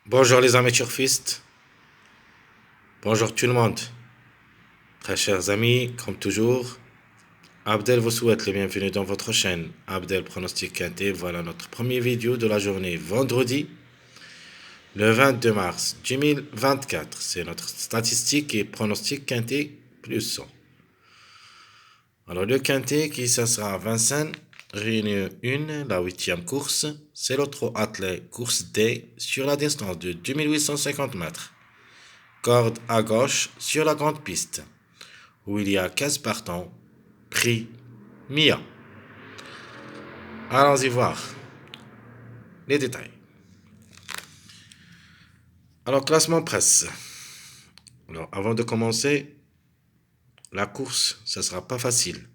Bonjour les amis turfistes, bonjour tout le monde. Très chers amis, comme toujours, Abdel vous souhaite le bienvenu dans votre chaîne Abdel Pronostic Quintet. Voilà notre première vidéo de la journée vendredi, le 22 mars 2024. C'est notre statistique et pronostic Quintet plus 100. Alors le Quintet qui ça sera à Vincennes, réunion 1, la 8e course, c'est le trot attelé course D sur la distance de 2850 mètres. Corde à gauche sur la grande piste, où il y a 15 partants, prix Mia. Allons-y voir les détails. Alors, classement presse. Alors, avant de commencer, la course, ça sera pas facile.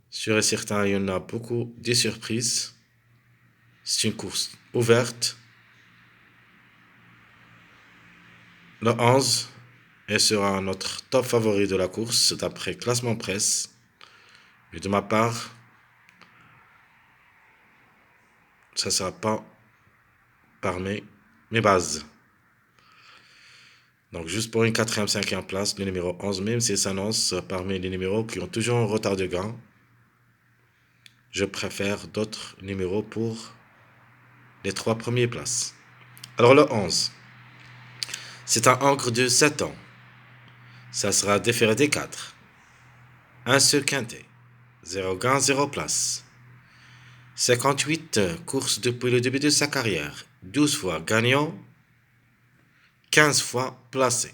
Sûr et certain, il y en a beaucoup de surprises. C'est une course ouverte. Le 11 et sera notre top favori de la course d'après classement presse. Mais de ma part, ça ne sera pas parmi mes bases. Donc, juste pour une 4e, 5e place, le numéro 11, même s'il s'annonce parmi les numéros qui ont toujours un retard de gain, je préfère d'autres numéros pour les 3 premières places. Alors, le 11, c'est un encre de 7 ans. Ça sera déféré des 4. Un seul quintet. 0 gain, 0 place. 58 courses depuis le début de sa carrière. 12 fois gagnant, 15 fois placé.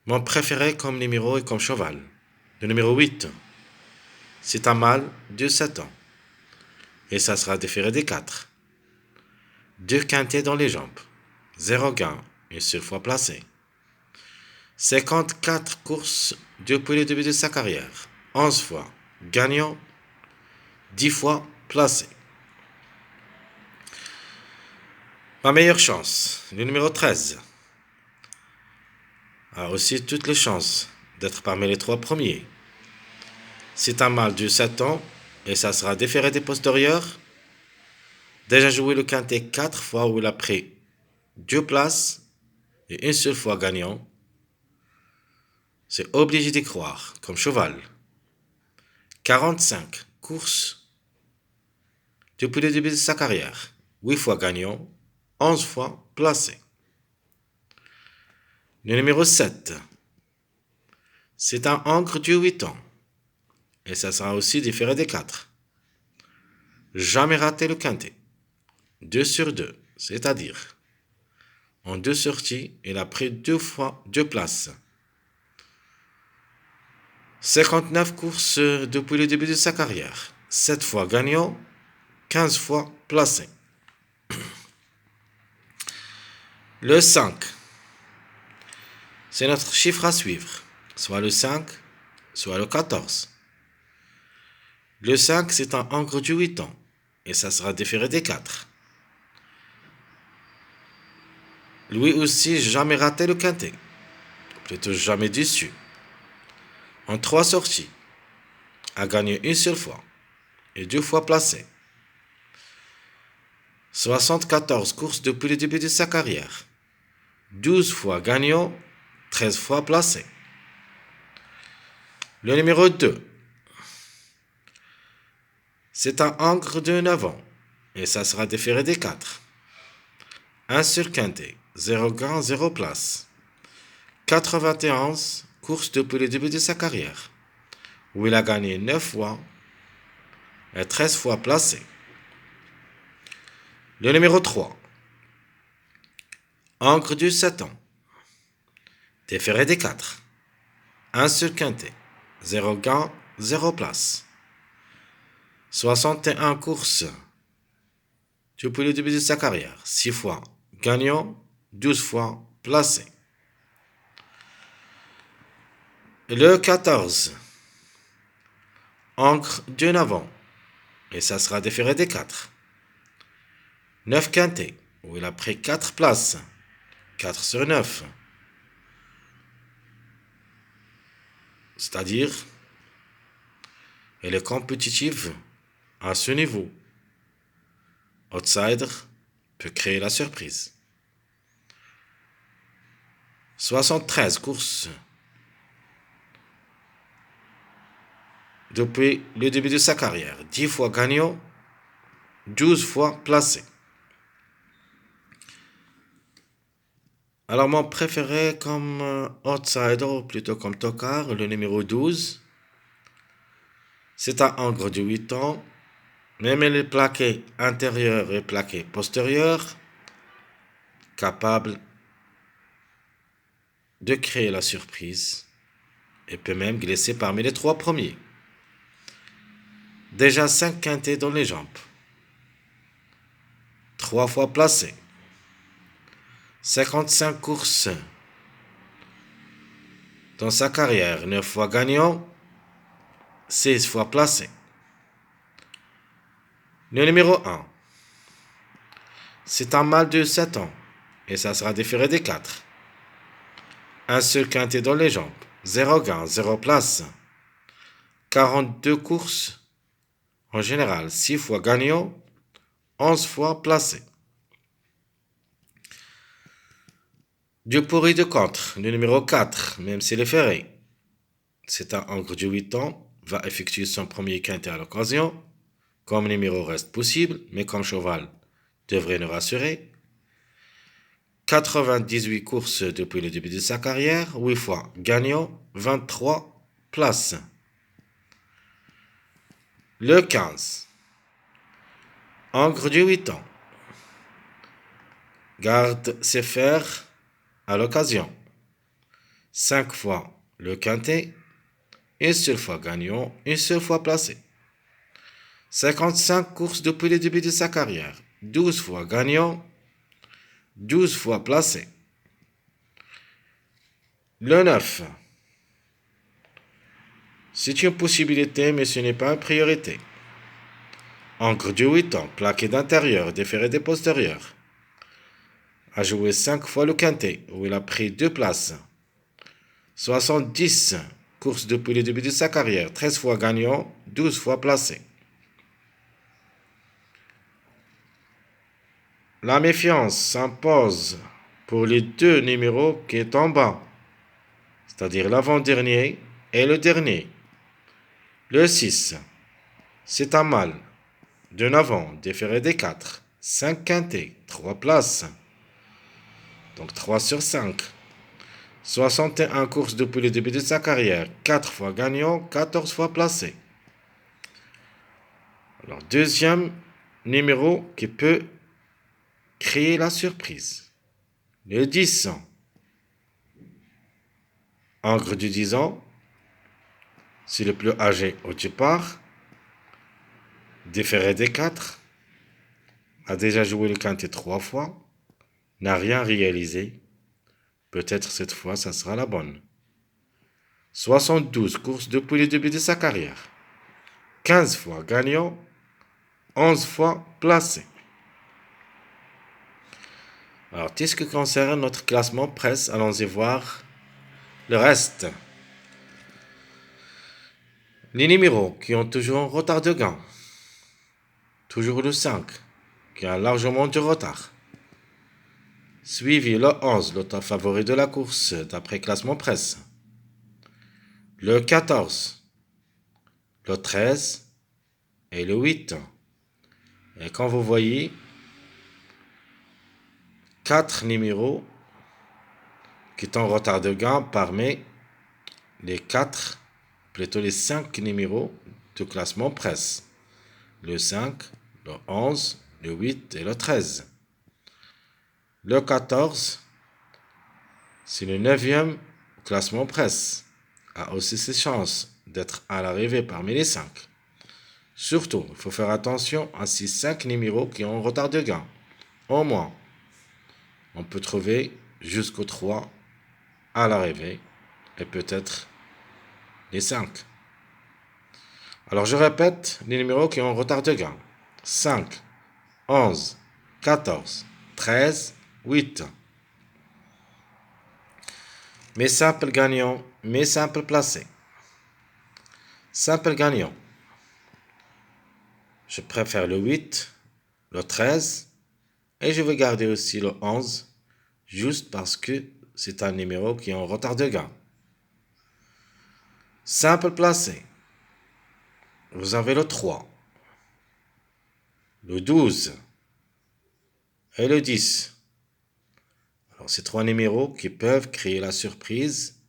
Mon préféré comme numéro et comme cheval, le numéro 8. C'est un mâle de 7 ans. Et ça sera déféré des 4. 2 quintets dans les jambes. 0 gain, une seule fois placé. 54 courses depuis le début de sa carrière. 11 fois gagnant, 10 fois placé. Ma meilleure chance, le numéro 13, a aussi toutes les chances d'être parmi les 3 premiers. C'est un mâle de 7 ans et ça sera déféré des postérieurs. Déjà joué le quintet 4 fois où il a pris 2 places et une seule fois gagnant. C'est obligé d'y croire, comme cheval. 45 courses depuis le début de sa carrière. 8 fois gagnant, 11 fois placé. Le numéro 7, c'est un encre de 8 ans. Et ça sera aussi différé des 4. Jamais raté le quintet. 2 sur 2, c'est-à-dire en 2 sorties, il a pris 2 fois 2 places. 59 courses depuis le début de sa carrière. 7 fois gagnant, 15 fois placé. Le 5, c'est notre chiffre à suivre. Soit le 5, soit le 14. Le 5, c'est un encre de 8 ans. Et ça sera déféré des 4. Lui aussi, jamais raté le quintet. Plutôt jamais déçu. En 3 sorties, a gagné une seule fois et 2 fois placé. 74 courses depuis le début de sa carrière. 12 fois gagnant, 13 fois placé. Le numéro 2, c'est un encre de 9 ans et ça sera déféré des 4. Un seul quintet, 0 gain, 0 place. 91 courses depuis le début de sa carrière, où il a gagné 9 fois et 13 fois placé. Le numéro 3, encre de 7 ans, déféré des 4. Un seul quintet, 0 gain, 0 place. 61 courses depuis le début de sa carrière, 6 fois gagnant, 12 fois placé. Le 14, encre de 9 ans, et ça sera déféré des 4. 9 quintets, où il a pris 4 places, 4 sur 9. C'est-à-dire, elle est compétitive à ce niveau. Outsider, peut créer la surprise. 73 courses depuis le début de sa carrière. 10 fois gagnant, 12 fois placé. Alors, mon préféré comme outsider, ou plutôt comme tocard, le numéro 12. C'est un Angre de 8 ans. Même les plaqués intérieurs et plaqués postérieurs, capable de créer la surprise et peut même glisser parmi les 3 premiers. Déjà 5 quintés dans les jambes. 3 fois placé. 55 courses dans sa carrière. 9 fois gagnant. 16 fois placé. Le numéro 1. C'est un mâle de 7 ans. Et ça sera différé des 4. Un seul quintet dans les jambes. 0 gain, 0 place. 42 courses. En général, 6 fois gagnant. 11 fois placé. Du pourri de contre, le numéro 4, même s'il est ferré. C'est un Angre de 8 ans, va effectuer son premier quintet à l'occasion. Comme numéro reste possible, mais comme cheval devrait nous rassurer. 98 courses depuis le début de sa carrière, 8 fois gagnant, 23 places. Le 15, Angre de 8 ans, garde ses fers à l'occasion. 5 fois le quintet, une seule fois gagnant, une seule fois placé. 55 courses depuis le début de sa carrière, 12 fois gagnant, 12 fois placé. Le 9, c'est une possibilité, mais ce n'est pas une priorité. Angre de 8 ans, plaqué d'intérieur, déféré des postérieurs. A joué 5 fois le quintet, où il a pris 2 places. 70 courses depuis le début de sa carrière, 13 fois gagnant, 12 fois placé. La méfiance s'impose pour les 2 numéros qui est en bas, c'est-à-dire l'avant-dernier et le dernier. Le 6, c'est un mâle. De avant, déféré des 4, 5 quintés, 3 places. Donc 3 sur 5. 61 courses depuis le début de sa carrière, 4 fois gagnant, 14 fois placé. Alors, deuxième numéro qui peut créer la surprise. Le 10. Angre du 10 ans. C'est le plus âgé au départ. Déféré des 4. A déjà joué le quintet 3 fois. N'a rien réalisé. Peut-être cette fois, ça sera la bonne. 72 courses depuis le début de sa carrière. 15 fois gagnant, 11 fois placé. Alors, tout ce qui concerne notre classement presse, allons-y voir le reste. Les numéros qui ont toujours un retard de gain. Toujours le 5, qui a largement du retard. Suivi le 11, l'autre favori de la course, d'après classement presse. Le 14, le 13 et le 8. Et quand vous voyez 4 numéros qui sont en retard de gain parmi les 4, plutôt les 5 numéros de classement presse. Le 5, le 11, le 8 et le 13. Le 14, c'est le 9e classement presse, a aussi ses chances d'être à l'arrivée parmi les 5. Surtout, il faut faire attention à ces 5 numéros qui ont un retard de gain. Au moins, on peut trouver jusqu'au 3 à l'arrivée et peut-être les 5. Alors je répète les numéros qui ont un retard de gain. 5, 11, 14, 13, 8. Mes simples gagnants, mes simples placés. Simple gagnant. Je préfère le 8, le 13 Et je vais garder aussi le 11, juste parce que c'est un numéro qui est en retard de gain. Simple placé. Vous avez le 3, le 12 et le 10. Alors, ces trois numéros qui peuvent créer la surprise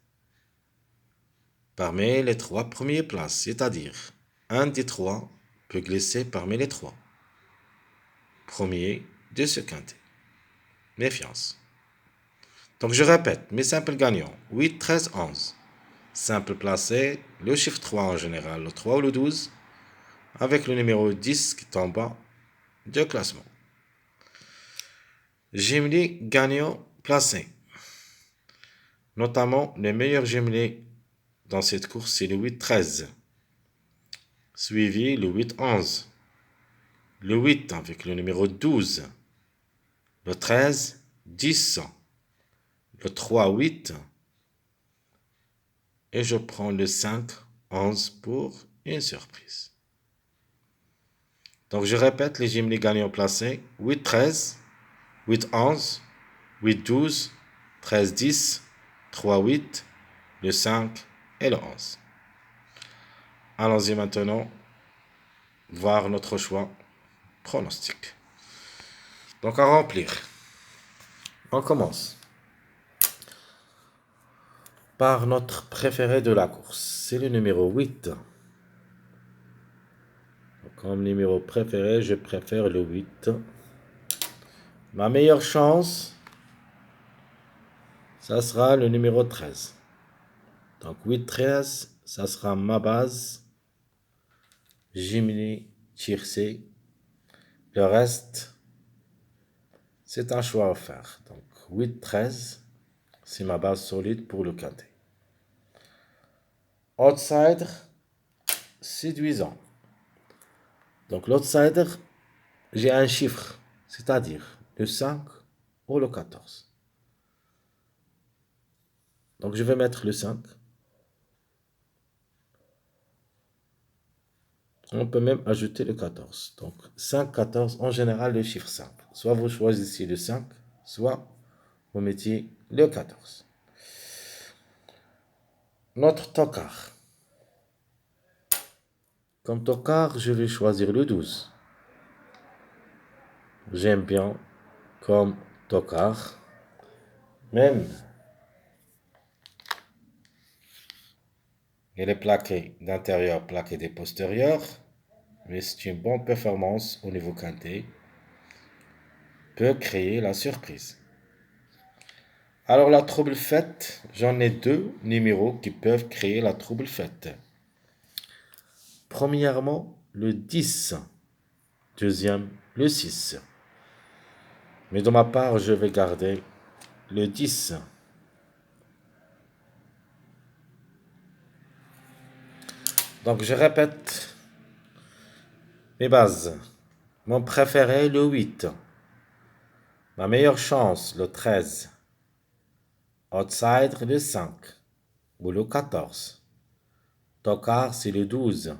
parmi les trois premières places, c'est-à-dire un des trois peut glisser parmi les trois premiers de ce quintet. Méfiance. Donc je répète, mes simples gagnants, 8, 13, 11. Simple placé, le chiffre 3 en général, le 3 ou le 12, avec le numéro 10 qui est en bas de classement. Jumelé gagnant placé. Notamment, les meilleurs jumelés dans cette course, c'est le 8, 13. Suivi le 8, 11. Le 8 avec le numéro 12. Le 13, 10. Le 3, 8. Et je prends le 5, 11 pour une surprise. Donc je répète les jumelés gagnants placés. 8, 13, 8, 11, 8, 12, 13, 10, 3, 8, le 5 et le 11. Allons-y maintenant voir notre choix pronostic. Donc à remplir. On commence par notre préféré de la course. C'est le numéro 8. Comme numéro préféré, je préfère le 8. Ma meilleure chance, ça sera le numéro 13. Donc 8, 13, ça sera ma base. Jiminy, Tiercé. Le reste, c'est un choix à faire. Donc 8, 13, c'est ma base solide pour le quintet. Outsider, séduisant. Donc l'outsider, j'ai un chiffre, c'est-à-dire le 5 ou le 14. Donc je vais mettre le 5. On peut même ajouter le 14. Donc 5, 14, en général le chiffre 5. Soit vous choisissez le 5, soit vous mettez le 14. Notre tocard. Comme tocard, je vais choisir le 12. J'aime bien comme tocard. Même il est plaqué d'intérieur, plaqué des postérieurs. Mais c'est une bonne performance au niveau quintet. Peut créer la surprise. Alors la trouble faite, j'en ai deux numéros qui peuvent créer la trouble faite. Premièrement, le 10. Deuxième, le 6. Mais de ma part, je vais garder le 10. Donc je répète mes bases. Mon préféré, le 8. Ma meilleure chance, le 13. Outsider, le 5. Ou le 14. Tocard, c'est le 12.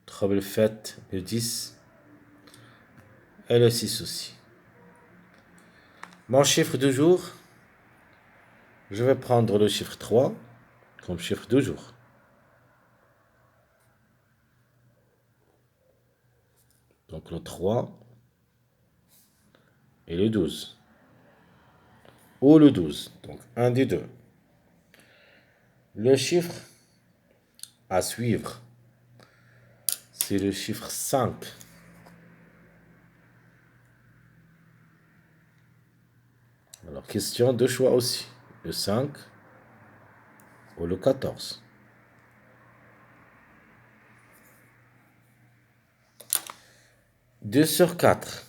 Trouble faite, le 10. Et le 6 aussi. Mon chiffre du jour, je vais prendre le chiffre 3 comme chiffre du jour. Donc le 3 et le 12. Ou le 12. Donc un des deux. Le chiffre à suivre, c'est le chiffre 5. Alors question de choix aussi. Le 5 ou le 14. Deux sur 4.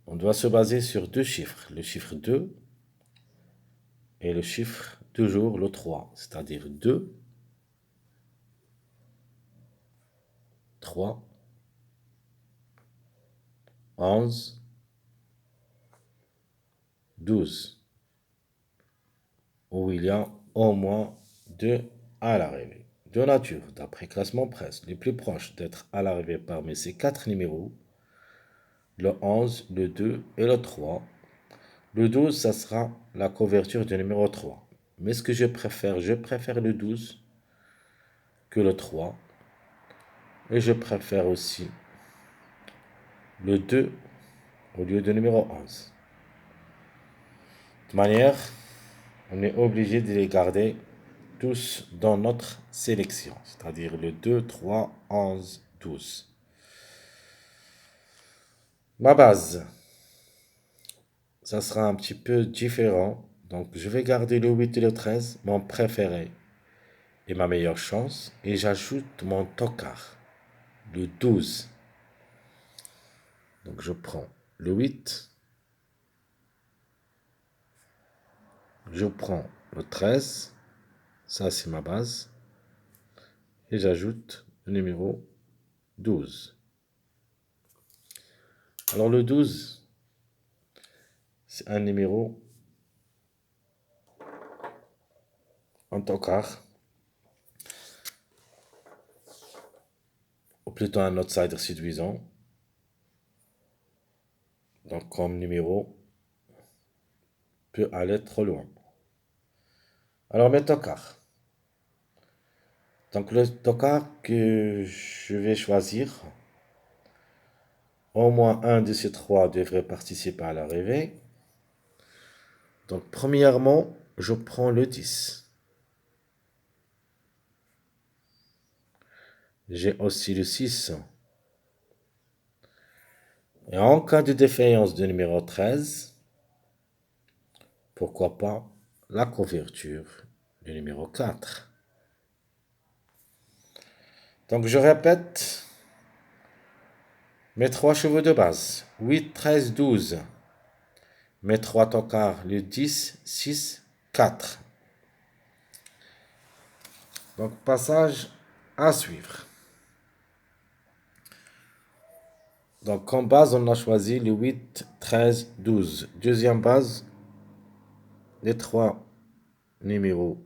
On doit se baser sur deux chiffres. Le chiffre 2 et le chiffre toujours le 3. C'est-à-dire 2, 3, 11, 12. Où il y a au moins 2 à l'arrivée. De nature, d'après classement presse, les plus proches d'être à l'arrivée parmi ces 4 numéros, le 11, le 2 et le 3. Le 12, ça sera la couverture du numéro 3. Mais ce que je préfère le 12 que le 3. Et je préfère aussi le 2 au lieu du numéro 11. De toute manière, on est obligé de les garder tous dans notre sélection, c'est-à-dire le 2, 3, 11, 12. Ma base, ça sera un petit peu différent. Donc, je vais garder le 8 et le 13, mon préféré et ma meilleure chance. Et j'ajoute mon tocard, le 12. Donc, je prends le 8, je prends le 13, ça c'est ma base, et j'ajoute le numéro 12. Alors, le 12, c'est un numéro en tocard, ou plutôt un outsider séduisant. Donc, comme numéro, peut aller trop loin. Alors, mes tocards. Donc, le tocard que je vais choisir, au moins un de ces trois devrait participer à l'arrivée. Donc, premièrement, je prends le 10. J'ai aussi le 6. Et en cas de défaillance du numéro 13, pourquoi pas la couverture du numéro 4. Donc, je répète mes trois chevaux de base. 8, 13, 12. Mes trois tocards, le 10, 6, 4. Donc, passage à suivre. Donc, comme base, on a choisi le 8, 13, 12. Deuxième base, les trois numéros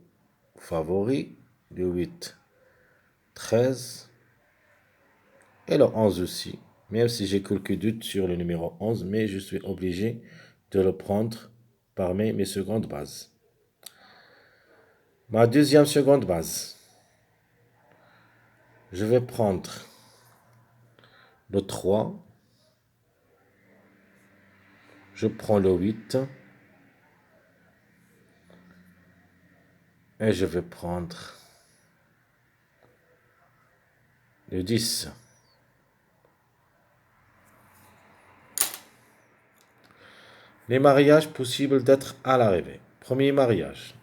favoris, le 8, 13 et le 11 aussi. Même si j'ai quelques doutes sur le numéro 11, mais je suis obligé de le prendre parmi mes secondes bases. Ma deuxième seconde base, je vais prendre le 3, je prends le 8 et je vais prendre le 10. Les mariages possibles d'être à l'arrivée. Premier mariage.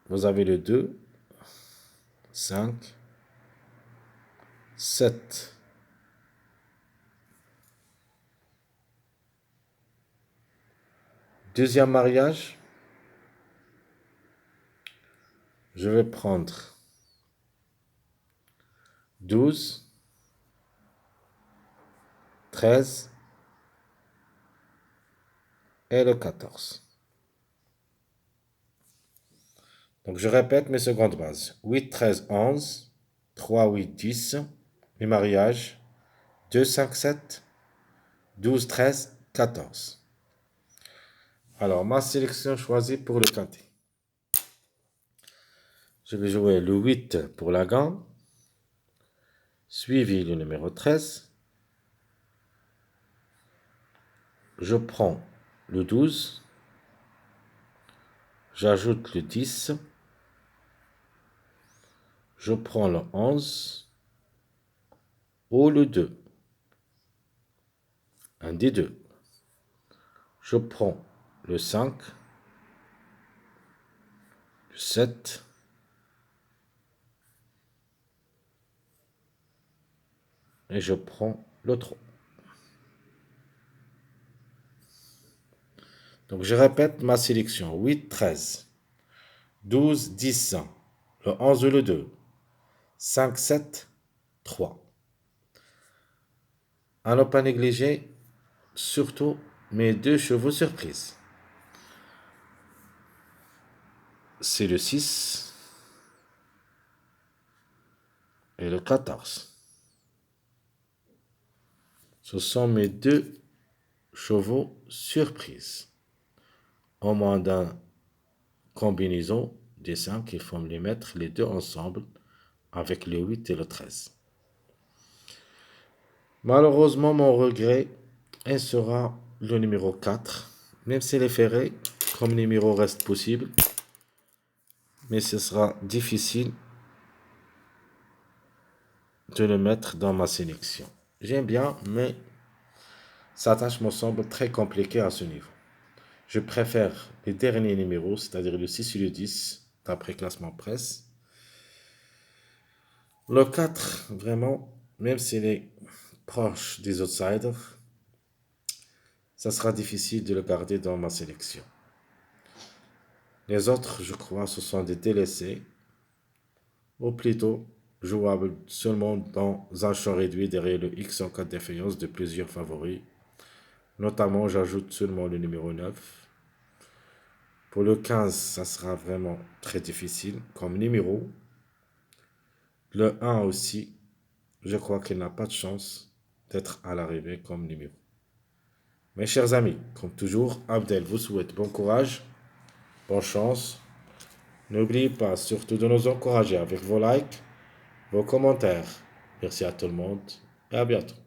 Vous avez le 2, 5, 7. Deuxième mariage. Je vais prendre 12, 13 et le 14. Donc je répète mes secondes bases. 8, 13, 11, 3, 8, 10. Les mariages. 2, 5, 7, 12, 13, 14. Alors ma sélection choisie pour le quintet. Je vais jouer le 8 pour la gamme, suivi le numéro 13. Je prends le 12, j'ajoute le 10, je prends le 11 ou le 2, un des deux. Je prends le 5, le 7, et je prends le 3. Donc je répète ma sélection. 8, 13, 12, 10, le 11 ou le 2, 5, 7, 3. À ne pas négliger, surtout mes deux chevaux surprises. C'est le 6 et le 14. Ce sont mes deux chevaux surprise. Au moins d'un combinaison des 5, il faut me les mettre les deux ensemble avec le 8 et le 13. Malheureusement, mon regret, elle sera le numéro 4. Même s'il est ferré, comme numéro reste possible, mais ce sera difficile de le mettre dans ma sélection. J'aime bien, mais sa tâche me semble très compliquée à ce niveau. Je préfère les derniers numéros, c'est-à-dire le 6 et le 10, d'après classement presse. Le 4, vraiment, même s'il est proche des outsiders, ça sera difficile de le garder dans ma sélection. Les autres, je crois, ce sont des délaissés, ou plutôt jouables seulement dans un champ réduit derrière le X en cas de défaillance de plusieurs favoris. Notamment, j'ajoute seulement le numéro 9. Pour le 15, ça sera vraiment très difficile comme numéro. Le 1 aussi, je crois qu'il n'a pas de chance d'être à l'arrivée comme numéro. Mes chers amis, comme toujours, Abdel vous souhaite bon courage, bonne chance. N'oubliez pas surtout de nous encourager avec vos likes, vos commentaires. Merci à tout le monde et à bientôt.